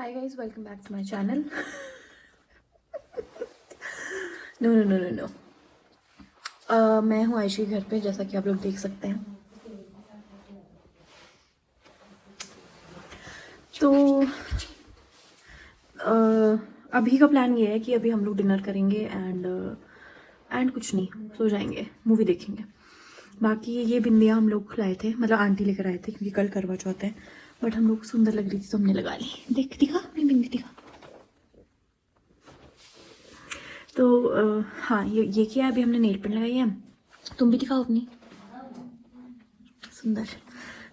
Hi guys, welcome back to my channel. No. मैं हूँ आयशी घर पे, जैसा कि आप लोग देख सकते हैं। तो अभी का प्लान ये है कि अभी हम लोग डिनर करेंगे एंड कुछ नहीं, सो जाएंगे, मूवी देखेंगे। बाकी ये बिंदियाँ हम लोग लाए थे, मतलब आंटी लेकर आए थे, क्योंकि कल करवा चौथ है। बट हम लोग को सुंदर लग रही थी तो हमने लगा ली। दिखा अपनी बिंदी दिखा। तो हाँ, ये क्या है, अभी हमने नेल पेंट लगाई है। तुम भी दिखाओ अपनी। सुंदर।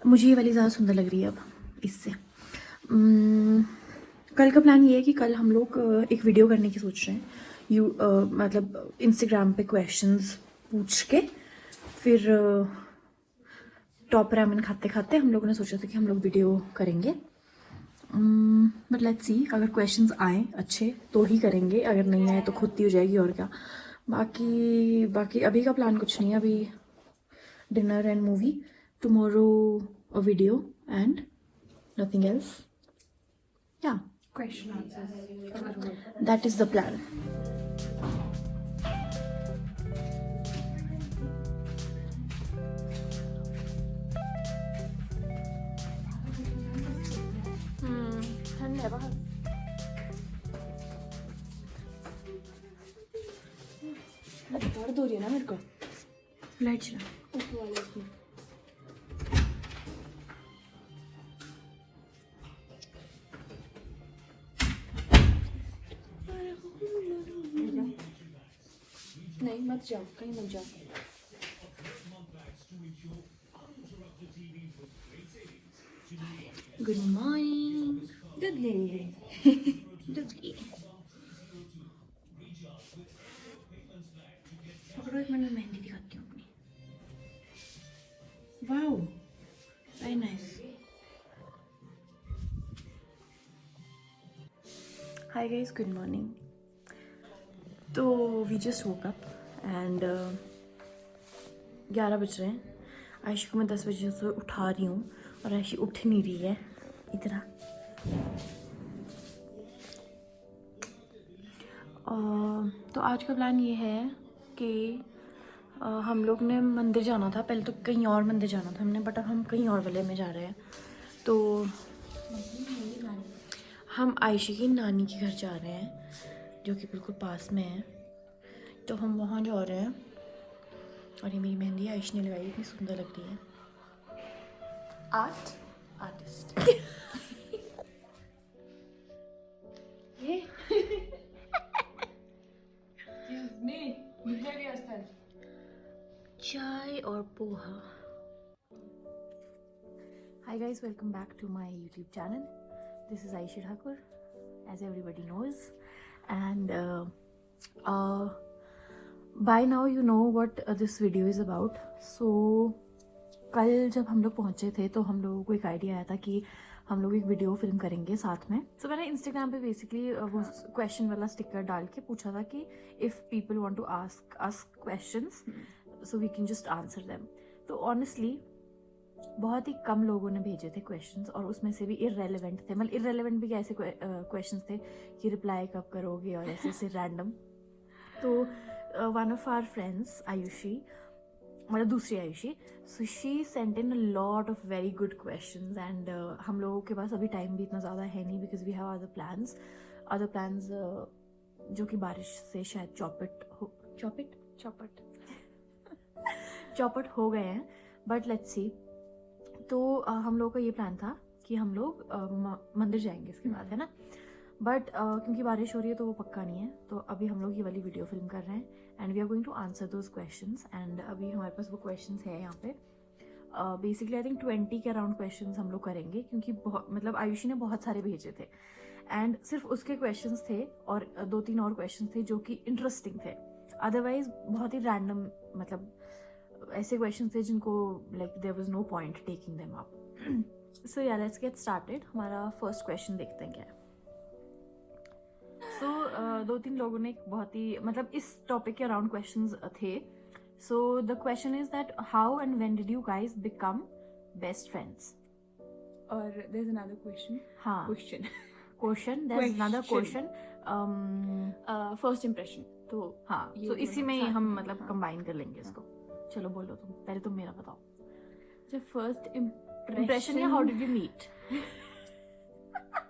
मुझे ये वाली ज़्यादा सुंदर लग रही है अब इससे। कल का प्लान ये है कि कल हम लोग एक वीडियो करने की सोच रहे हैं। मतलब इंस्टाग्राम पे क्वेश्चंस पूछ के फिर टॉप रामेन खाते खाते हम लोगों ने सोचा था कि हम लोग वीडियो करेंगे। बट लेट्स सी, अगर क्वेश्चंस आए अच्छे तो ही करेंगे, अगर नहीं आए तो खुद ही हो जाएगी, और क्या। बाकी अभी का प्लान कुछ नहीं है। अभी dinner and movie, tomorrow a video, and nothing else. Yeah, Question answers. that is the plan. ठंड है बाहर। दर्द हो रही है ना मेरे को। लाइट चला। नहीं, मत जाओ, कहीं मत जाओ। Good morning. डुगली। पकड़ो, एक मिनट में मेहंदी दिखाती हूँ अपनी। Wow, very nice. Hi guys, good morning. तो we just woke up and 11 बज रहे हैं। आयशी को मैं 10 बजे से उठा रही हूँ और आयशी उठ नहीं रही है इतना। तो आज का प्लान ये है कि हम लोग ने मंदिर जाना था। पहले तो कहीं और मंदिर जाना था हमने, बट अब हम कहीं और वाले में जा रहे हैं। तो हम आयशी की नानी के घर जा रहे हैं, जो कि बिल्कुल पास में है। तो हम वहाँ जा रहे हैं। और ये मेरी मेहंदी आयशी ने लगाई, इतनी सुंदर लग रही है। आर्टिस्ट। ये Excuse me. Behave yourself. चाय और poha. Hi guys, welcome back to my YouTube channel. This is Aishi Thakur, as everybody knows, and by now you know what this video is about. So कल जब हम लोग पहुँचे थे तो हम लोगों को एक आइडिया आया था कि हम लोग एक वीडियो फिल्म करेंगे साथ में। तो मैंने इंस्टाग्राम पे बेसिकली वो क्वेश्चन वाला स्टिकर डाल के पूछा था कि if people want to ask us questions so we can just answer them. तो ऑनेस्टली बहुत ही कम लोगों ने भेजे थे क्वेश्चंस, और उसमें से भी इररेलेवेंट थे। मतलब इररेलेवेंट भी क्या, ऐसे क्वेश्चंस थे कि रिप्लाई कब करोगे और ऐसे ऐसे रैंडम। तो one of our friends Ayushi, मतलब दूसरी Ayushi, so she sent in a lot of very good questions. And हम लोगों के पास अभी टाइम भी इतना ज़्यादा है नहीं, because we have other plans जो कि बारिश से शायद चौपट हो गए हैं। But let's see. तो हम लोगों का ये प्लान था कि हम लोग मंदिर जाएंगे इसके बाद, है ना। बट क्योंकि बारिश हो रही है तो वो पक्का नहीं है। तो अभी हम लोग ये वाली वीडियो फिल्म कर रहे हैं and we are going to answer those questions. And अभी हमारे पास वो क्वेश्चंस है यहाँ पे। बेसिकली आई थिंक 20 के अराउंड क्वेश्चंस हम लोग करेंगे, क्योंकि बहुत, मतलब आयुषी ने बहुत सारे भेजे थे एंड सिर्फ उसके क्वेश्चंस थे और 2-3 और क्वेश्चंस थे जो कि इंटरेस्टिंग थे। अदरवाइज बहुत ही रैंडम, मतलब ऐसे क्वेश्चंस थे जिनको like there was no point taking them up. So yeah let's get started. हमारा फर्स्ट क्वेश्चन देखते हैं क्या है। सो 2-3 लोगों ने बहुत ही, मतलब इस टॉपिक के अराउंड क्वेश्चंस थे। So the question is that how and when did you guys become best friends. Or there's another question. हाँ, Question. Question, there is another question. First impression. तो हाँ, ये तो इसी में ही साथ हम में, मतलब हाँ. कंबाइन कर लेंगे इसको. चलो बोलो तुम, पहले तुम मेरा बताओ. जब फर्स्ट Impression या how did you meet?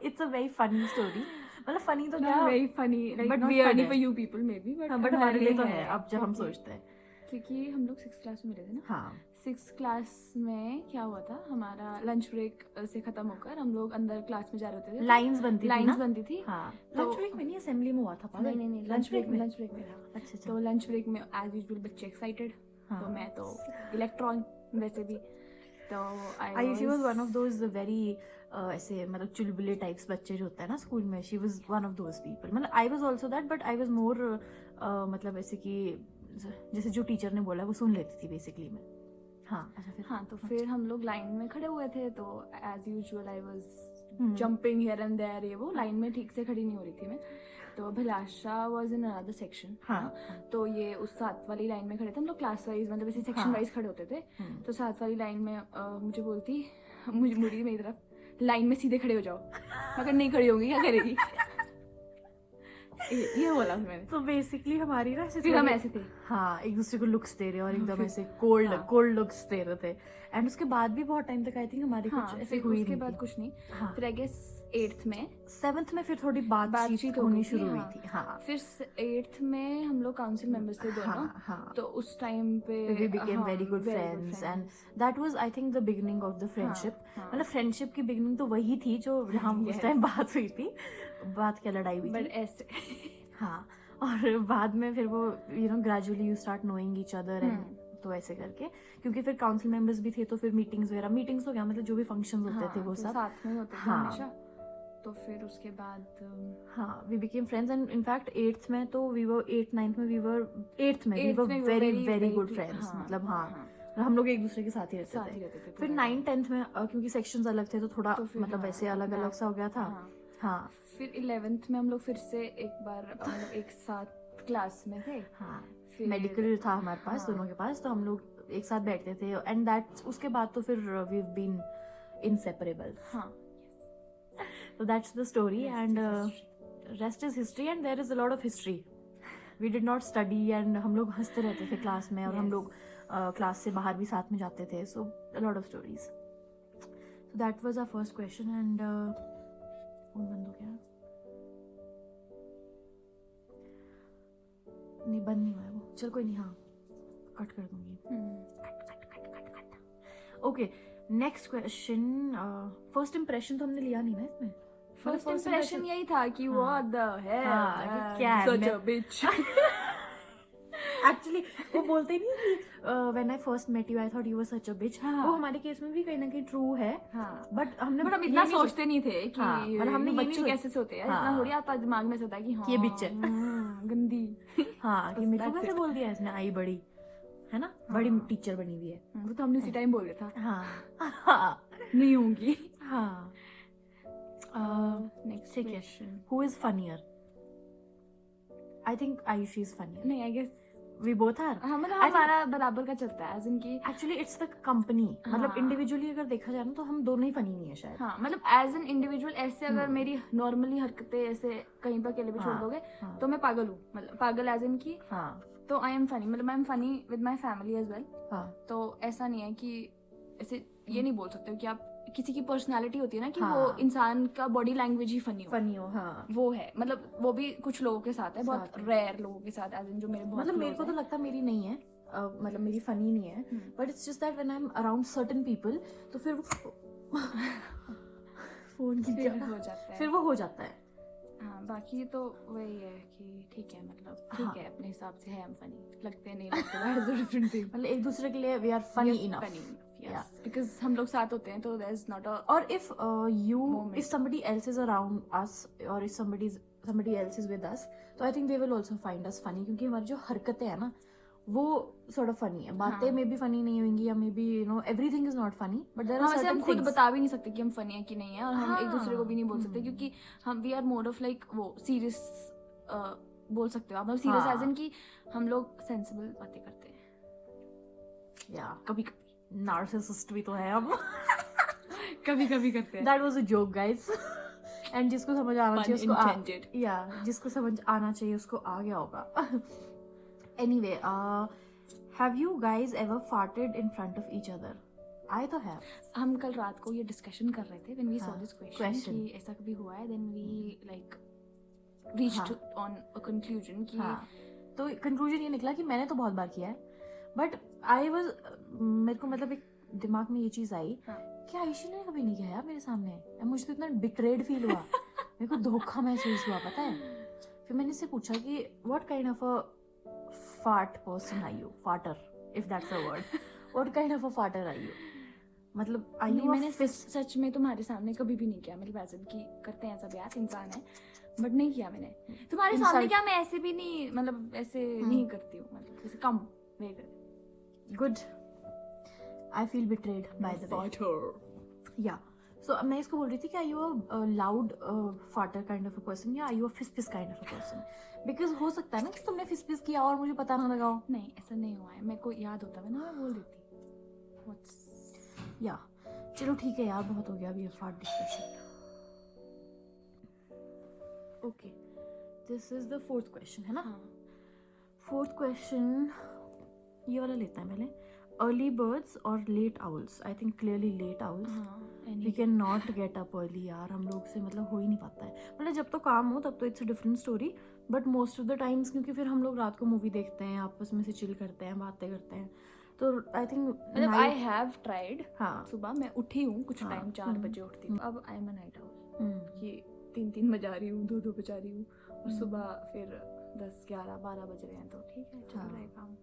It's a very funny story. मतलब funny तो क्या, very funny, like but not weird funny है. For you people maybe, but हाँ, बट हमारे लिए तो है अब जब हम सोचते हैं. क्योंकि हम लोग 6th क्लास में मिले थे ना. हाँ 6th क्लास में क्या हुआ था, हमारा लंच ब्रेक से खत्म होकर हम लोग अंदर क्लास में जा रहे होते थे. लाइंस बनती थी लाइंस ना. बनती थी. हाँ तो- लंच ब्रेक में नहीं, असेंबली में हुआ था. पागल. नहीं लंच ब्रेक में. लंच ब्रेक में था. अच्छा तो लंच ब्रेक में एज यूजुअल बच्चे एक्साइटेड. हाँ. तो मैं तो इलेक्ट्रॉन वैसे भी. तो She was one of those very ऐसे मतलब चुलबुले टाइप्स बच्चे जो होता है ना स्कूल में. She was one of those people. मतलब I was also that, but I was more मतलब ऐसे कि जैसे जो टीचर ने बोला वो सुन लेती थी बेसिकली मैं. हाँ अच्छा फिर. हाँ, तो फिर हम लोग लाइन में खड़े हुए थे. तो as usual I was jumping here and there. ये वो लाइन में ठीक से खड़ी नहीं हो रही थी मैं. तो अभिलाषा वाज इन अनदर सेक्शन. हाँ. तो ये उस 7 वाली लाइन में खड़े थे हम लोग, क्लास वाइज मतलब ऐसे सेक्शन हाँ. वाइज खड़े होते थे. हम्म. तो 7 वाली लाइन में मुझे बोलती, मुझे मुड़ी मेरी तरफ, लाइन में सीधे खड़े हो जाओ. अगर नहीं खड़ी होंगी क्या करेगी. ये बोला मैंने. तो बेसिकली हमारी ना ऐसे फिर हम थोड़ी- ऐसे थे. हाँ एक दूसरे को लुक्स दे रहे और एकदम फिर- ऐसे कोल्ड हाँ. कोल्ड लुक्स दे रहे थे. एंड उसके बाद भी बहुत टाइम तक आई थिंक हमारी हाँ, कुछ ऐसे फिर हुई उसके नहीं बाद थी. कुछ नहीं. हाँ. फिर आई गेस 8th में 7th में फिर थोड़ी बातचीत हो होनी गई थी, शुरू हुई हाँ. थी. हाँ. फिर 8th में हम लोग काउंसिल मेंबर्स थे दोनों. हाँ हाँ. तो उस टाइम पे We became हाँ, very good friends and that was I think the beginning of the friendship. हाँ. मतलब फ्रेंडशिप की बिगनिंग तो वही थी जो जहाँ उस Yes. टाइम बात हुई थी. बात क्या लड़ाई हुई बट थी. ऐसे हाँ. और बाद में फिर वो gradually you start knowing each other and hmm. तो ऐसे करके क्योंकि फिर काउंसिल मेंबर्स भी थे तो फिर मीटिंग्स तो क्या मतलब जो भी फंक्शंस होते थे वो तो सब. साथ में होते थे हाँ. हमेशा. तो फिर उसके बाद हाँ we became friends and in fact 8th में तो वी वर 8th 9th में वी वर 8th में वी 8th वर में we were very very, very very good cl- friends. हाँ, मतलब हाँ हाँ. हम लोग एक दूसरे के साथ ही रहते साथ थे. ही रहते थे फिर पूरा 9th 10th में क्योंकि सेक्शंस अलग थे तो थोड़ा तो फिर मतलब हाँ, वैसे अलग अलग सा हो गया था. हाँ. हाँ. फिर 11th में हम लोग फिर से एक बार मतलब एक साथ क्लास में थे. हाँ. फिर मेडिकल था हमारे पास हाँ. दोनों के पास तो हम लोग एक साथ बैठते थे एंड दैट उसके बाद तो फिर वी बीन इनसेपरेबल. हाँ. So that's the story Rest and is history. rest is history and there is a lot of history. We did not study and हम लोग हंसते रहते थे क्लास में और हम Yes. लोग क्लास से बाहर भी साथ में जाते थे. So a lot of stories. So that was our first question and phone बंद हो गया. नहीं बंद नहीं हुआ है वो. चल कोई नहीं. हाँ कट कर दूंगी. Okay next question. First impression तो हमने लिया नहीं ना इसमें. फर्स्ट इंप्रेशन यही था कि हाँ. व्हाट द हेल, हाँ, कि क्या है, such मैं- a bitch. एक्चुअली वो बोलते नहीं कि when I first met you I thought you were such a bitch. हाँ. वो हमारे केस में भी कहीं ना कहीं ट्रू है हाँ. बट हमने बट हम ये इतना नहीं सोचते नहीं थे कि हाँ, मतलब हमने ये नहीं बच्चे सोच- कैसे सोते हैं. हाँ. इतना थोड़ी आता दिमाग में सोता है कि हाँ ये bitch है. गंदी. हाँ कि बस मेरे को that's कैसे it. बोल दिया इसने आई बड़ी है ना. हाँ. बड़ी टीचर बनी हुई है. वो तो हमने उसी टाइम बोले था. हाँ हाँ नहीं होंगी. हाँ. नेक्स्ट ठीक है. Question. Who is funnier. I think Ayushi is funnier. नहीं I guess we both are. हाँ मतलब I think- हमारा बराबर का चलता है एज इन की. Actually it's the company. मतलब हाँ. इंडिविजुअली अगर देखा जाए ना तो हम दोनों ही फनी नहीं है शायद. हाँ मतलब एज एन इंडिविजुअल ऐसे अगर मेरी नॉर्मली हरकतें ऐसे कहीं पर अकेले भी छोड़ हाँ. दोगे हाँ. तो मैं पागल हूँ. मतलब पागल एज इन की. हाँ तो आई एम फनी. मतलब I am funny with my family as well. हाँ तो ऐसा नहीं है कि ऐसे ये नहीं बोल सकते हो कि आप किसी की पर्सनालिटी होती है ना कि हाँ. वो इंसान का बॉडी लैंग्वेज ही फनी हो. फनी हो. हाँ वो है मतलब वो भी कुछ लोगों के साथ है. बहुत साथ है. रेयर लोगों के साथ एज इन जो मेरे बहुत मतलब मेरे को close तो हैं. लगता मेरी नहीं है. मतलब मेरी फनी नहीं है hmm. But it's just that when I am around certain people तो फिर फोन की फिर हो जाता है. फिर वो हो जाता है. हाँ बाकी तो वही है कि ठीक है मतलब हाँ. ठीक है अपने हिसाब से है हम फनी. लगते नहीं लगते that is a different thing. मतलब एक दूसरे के लिए we are funny enough. Yes, because हम लोग साथ होते हैं तो there is not a और if you Moment. if somebody else is around us or if somebody else is with us तो I think they will also find us funny क्योंकि हमारी जो हरकतें हैं ना वो sort of funny है. बातें हाँ. मे बी फनी नहीं होंगी या may be everything is not funny but there are हाँ, वैसे हम certain खुद things. बता भी नहीं सकते कि हम फनी है कि नहीं है. और हम एक दूसरे को भी नहीं बोल सकते हम्म. क्योंकि हम we are more of like वो सीरियस बोल सकते हो आप. मतलब सीरियस हाँ. एज इन कि हम लोग सेंसिबल बातें करते हैं Yeah. कभी कभी. नार्सिसिस्ट भी तो है हम. कभी कभी करते हैं. That was a joke guys. And जिसको समझ आना चाहिए उसको Unintended. जिसको समझ आना चाहिए उसको आ गया होगा. Anyway, have you guys ever farted in front of each other? I तो have. हम कल रात को ये डिस्कशन कर रहे थे when we saw हाँ, this question question. कि ऐसा कभी हुआ है, then we like reached on a conclusion कि हाँ, तो कंक्लूजन ये निकला कि मैंने तो बहुत बार किया है, बट मेरे को मतलब एक दिमाग में ये चीज आई हाँ. कि आयुषी ने कभी नहीं किया यार मेरे सामने. और मुझे तो इतना बिट्रेड फील हुआ, मेरे को धोखा महसूस हुआ, पता है. फिर मैंने इससे पूछा कि what kind of a fart person are you, farter if that's a word, what kind of a farter are you, मतलब आर नहीं, यू मैंने सच में तुम्हारे सामने कभी भी नहीं किया. मतलब वैसे कि करते हैं सब यार, इंसान है, बट नहीं किया मैंने तुम्हारे सामने. क्या मैं ऐसे भी नहीं, मतलब ऐसे नहीं करती हूँ, मतलब ऐसे कम नहीं करती. Good. I feel betrayed by the way. Yeah so मैं इसको बोल रही थी कि are you a loud farter kind of a person या आर यू अ फिस kind of a person. Because हो सकता है ना कि तुमने फिस किया और मुझे पता ना लगाओ. नहीं, ऐसा नहीं हुआ है. मेरे को याद होता है ना, मैं बोल देती. या चलो ठीक है यार, बहुत हो गया अभी fart discussion. Okay, this is the fourth question, है ना. हाँ. फोर्थ क्वेश्चन ये वाला लेते हैं पहले. अर्ली बर्ड्स और late owls. I think clearly late owls. We can not get up early यार, हम लोग से मतलब हो ही नहीं पाता है. मतलब जब तो काम हो तब तो it's a different story, but most of the times क्योंकि फिर हम लोग रात को मूवी देखते हैं, आपस में से चिल करते हैं, बातें करते हैं, तो आई थिंक मतलब आई हैव ट्राइड. हाँ, सुबह मैं उठी हूँ कुछ हाँ. टाइम, 4 बजे उठती हूँ. अब I am a night owl कि 3 बजा रही हूँ, 2 बजा रही हूँ, और सुबह फिर 10, 11, 12 बज रहे हैं, तो ठीक है, चल रहा है काम.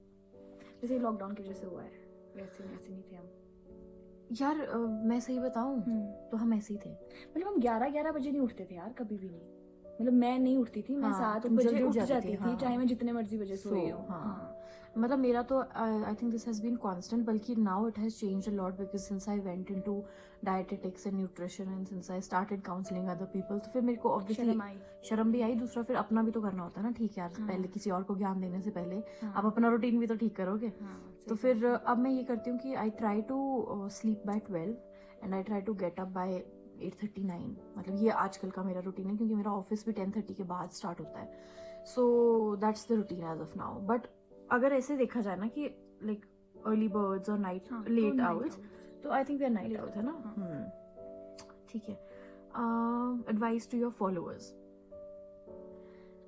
जैसे लॉकडाउन की वजह से हुआ है, वैसे नहीं थे हम यार. मैं सही बताऊं तो हम ऐसे ही थे. मतलब हम 11 बजे नहीं उठते थे यार, कभी भी नहीं. मतलब मैं नहीं उठती थी, मैं हाँ, 7 तुम बजे जल्दी उठ जाती थी, हाँ. चाहे मैं जितने मर्जी बजे सोई हूँ. हाँ. मतलब मेरा तो I think this has been constant, बल्कि now it has changed a lot because since I went into dietetics and nutrition and since I started counselling other people, तो फिर मेरे को ऑब्वियसली शर्म भी आई. दूसरा फिर अपना भी तो करना होता है ना. ठीक यार, पहले किसी और को ज्ञान देने से पहले आप अपना रूटीन भी तो ठीक करोगे. तो फिर अब मैं ये करती हूँ कि I try to sleep by 12 and I try to get up by 8:39. मतलब ये आजकल का मेरा रूटीन है, क्योंकि मेरा ऑफिस भी 10:30 के बाद स्टार्ट होता है. So that's the routine as of now. But अगर ऐसे देखा जाए ना कि लाइक अर्ली बर्ड्स और नाइट लेट आउल्स, तो I think we are night owls, है ना. ठीक है. Advice to your followers.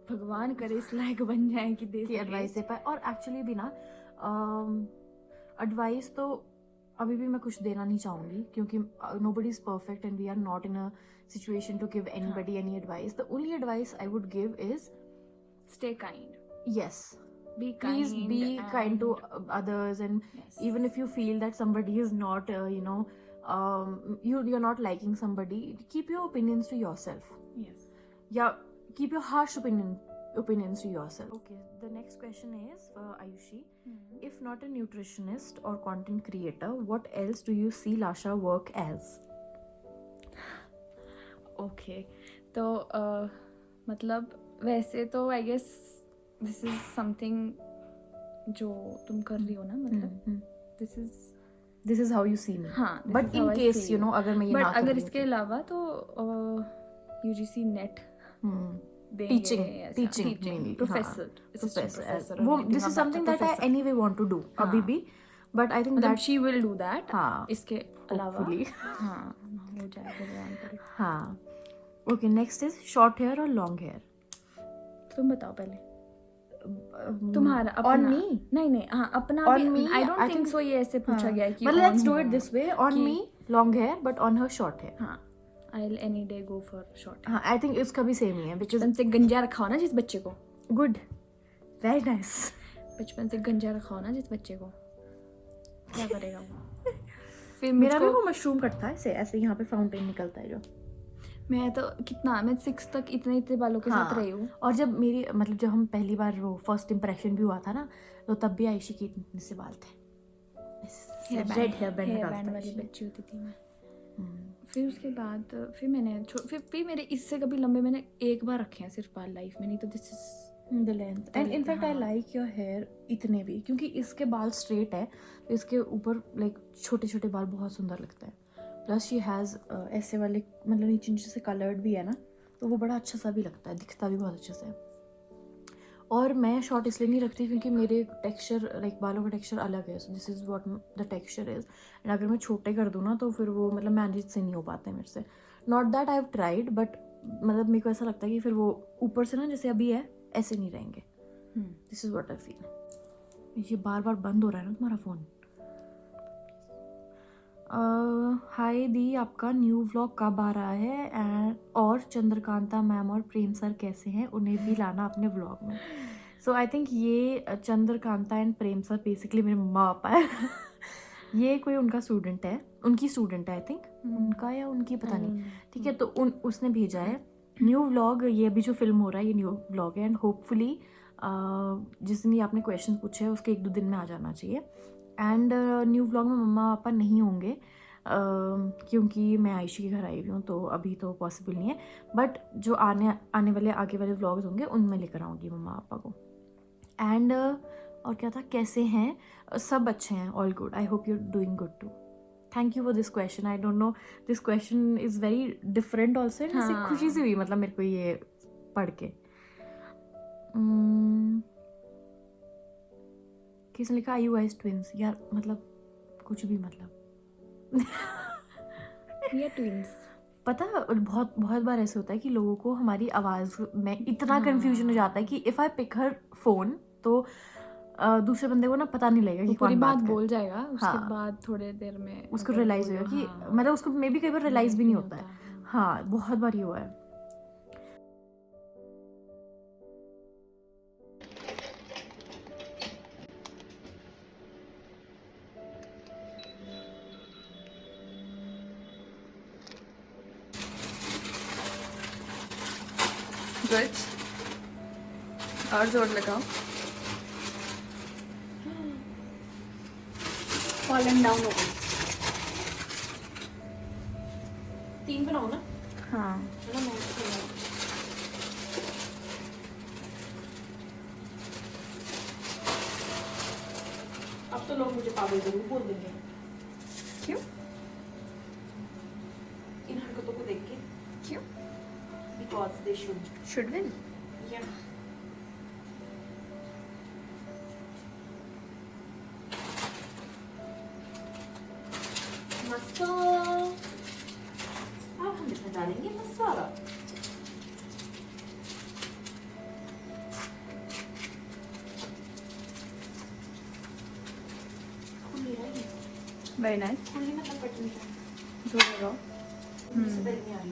भगवान करे इस लायक बन जाए कि दे एडवाइस दे पाए. और एक्चुअली भी ना एडवाइस तो अभी भी मैं कुछ देना नहीं चाहूँगी, क्योंकि nobody is perfect and we are not in a situation to give anybody any advice. The only advice I would give is stay kind. Yes. Be Please kind. be kind to others, and Yes. even if you feel that somebody is not, you're not liking somebody, keep your opinions to yourself. Yes. Yeah, keep your harsh opinions to yourself. Okay, the next question is for Ayushi. If not a nutritionist or content creator, what else do you see Lasha work as? Okay, तो मतलब वैसे तो I guess this is something जो तुम कर रही हो ना, मतलब this is how you see me. हाँ, बट इन केस अगर मैं ये ना अगर इसके अलावा तो UGC नेट teaching professor. वो this is something that I anyway want to do अभी भी, but I think that she will do that. हाँ, इसके अलावा hopefully. हाँ हो जाए भगवान करे. हाँ. Okay, next is short hair or long hair. तुम बताओ पहले. तुम्हारा अपना. On me? नहीं हाँ अपना. On me, I don't think so. ये ऐसे पूछा गया है कि. But let's do it this way. On me long hair, but on her short hair. हाँ. I'll any day go for short. हाँ, I think इसका भी same ही है. बचपन से गंजा रखा हो ना जिस बच्चे को. Good. Very nice. बचपन से गंजा रखा हो ना जिस बच्चे को, क्या करेगा वो. फिर मेरा भी वो मशरूम कटता है ऐसे यहाँ पे फाउंटेन निकलता है जो. मैं तो कितना, मैं 6 तक इतने बालों के साथ रही हूँ. और जब मेरी मतलब जब हम पहली बार वो फर्स्ट इम्प्रेशन भी हुआ था ना, तो तब भी आयशी के इतने से बाल थे. रेड हेयर बैंड वाली बच्ची होती थी मैं. फिर उसके बाद फिर मैंने फिर मेरे इससे कभी लंबे मैंने एक बार रखे हैं सिर्फ बाल लाइफ में, नहीं तो this is the length. And in fact I like your hair इतने भी, क्योंकि इसके बाल स्ट्रेट है तो इसके ऊपर लाइक छोटे छोटे बाल बहुत सुंदर लगते हैं. प्लस शी हैज़ ऐसे वाले मतलब नीचे नीचे से कलर्ड भी है ना, तो वो बड़ा अच्छा सा भी लगता है, दिखता भी बहुत अच्छे से। और मैं शॉर्ट इसलिए नहीं रखती क्योंकि मेरे टेक्सचर लाइक बालों का टेक्सचर अलग है, so this is what the texture is. And अगर मैं छोटे कर दूँ ना तो फिर वो मतलब मैनेज से नहीं हो पाते मेरे से। Not that I have tried, but मतलब मेरे को ऐसा लगता है कि फिर वो ऊपर से ना जैसे अभी है ऐसे नहीं रहेंगे। This is what I feel. ये बार बार बंद हो रहा है ना तुम्हारा फ़ोन। हाय दी, आपका न्यू व्लॉग कब आ रहा है? एंड और चंद्रकांता मैम और प्रेम सर कैसे हैं, उन्हें भी लाना अपने व्लॉग में। सो आई थिंक ये Chandrakanta and Prem sir basically मेरे मम्मा पापा है। ये कोई उनका स्टूडेंट है, उनकी स्टूडेंट है आई थिंक, उनका या उनकी पता नहीं। ठीक है, तो उसने भेजा है न्यू व्लॉग। ये अभी जो फिल्म हो रहा है ये न्यू व्लॉग है, एंड होपफुली जिस दिन ये आपने क्वेश्चन पूछे है उसके 1-2 दिन में आ जाना चाहिए। एंड न्यू व्लॉग में मम्मा पापा नहीं होंगे क्योंकि मैं आयशी के घर आई हुई हूँ, तो अभी तो पॉसिबल नहीं है। बट जो आने वाले आगे वाले व्लॉग्स होंगे उनमें लेकर आऊँगी मम्मा पापा को। एंड और क्या था, कैसे हैं? सब अच्छे हैं, all good. I hope you are doing good too. Thank you for this question. I don't know, this question is very different also. ऐसे खुशी सी हुई मतलब मेरे को ये पढ़ के। किसने लिखा आई यू गाइस ट्विंस? यार मतलब कुछ भी मतलब ये ट्विंस पता बहुत बहुत बार ऐसे होता है कि लोगों को हमारी आवाज़ में इतना कंफ्यूजन हो जाता है कि if I pick her phone तो दूसरे बंदे को ना पता नहीं लगेगा कि पूरी कौन बात बात कर। बोल जाएगा, उसके हाँ, बाद थोड़े देर में उसको अगर रियलाइज़ बोलो, होगा कि हाँ, मतलब उसको मे बी कई बार रियलाइज़ भी नहीं होता है। हाँ। हाँ, बहुत बार ये हुआ है। गुड, और जोर लगाओ। फॉलन डाउन हो गई। 3 बनाओ ना। हाँ, चलो मैं इसको बनाऊं। अब तो लोग मुझे पागल जरूर बोल देंगे। क्यों? इन हरकतों को देख के। क्यों? Because they should. Should will. या मसाला, अब हम इसमें डालेंगे मसाला। खुली है ये। Very nice. खुली मतलब कटनी है। जोर लगाओ। इससे पहले नहीं आ रही।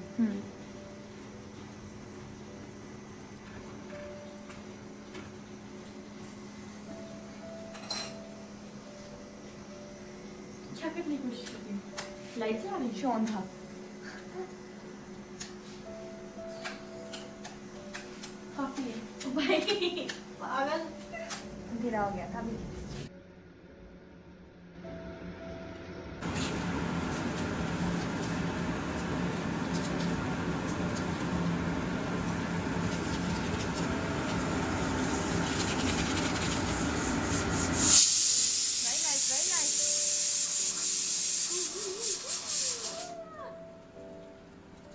क्या करने की कोशिश कर रही हूँ? लाइट से आ रही है? शॉन था। काफी है। ओ भाई पागल। अंधेरा हो गया था अभी।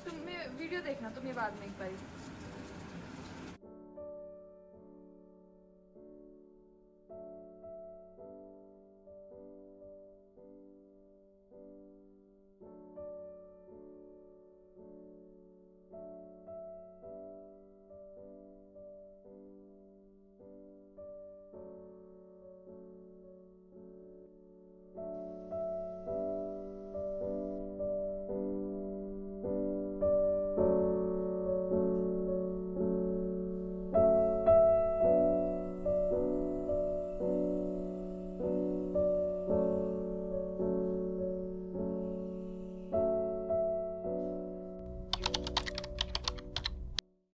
तुम वीडियो देखना तुम ये बाद में एक बार।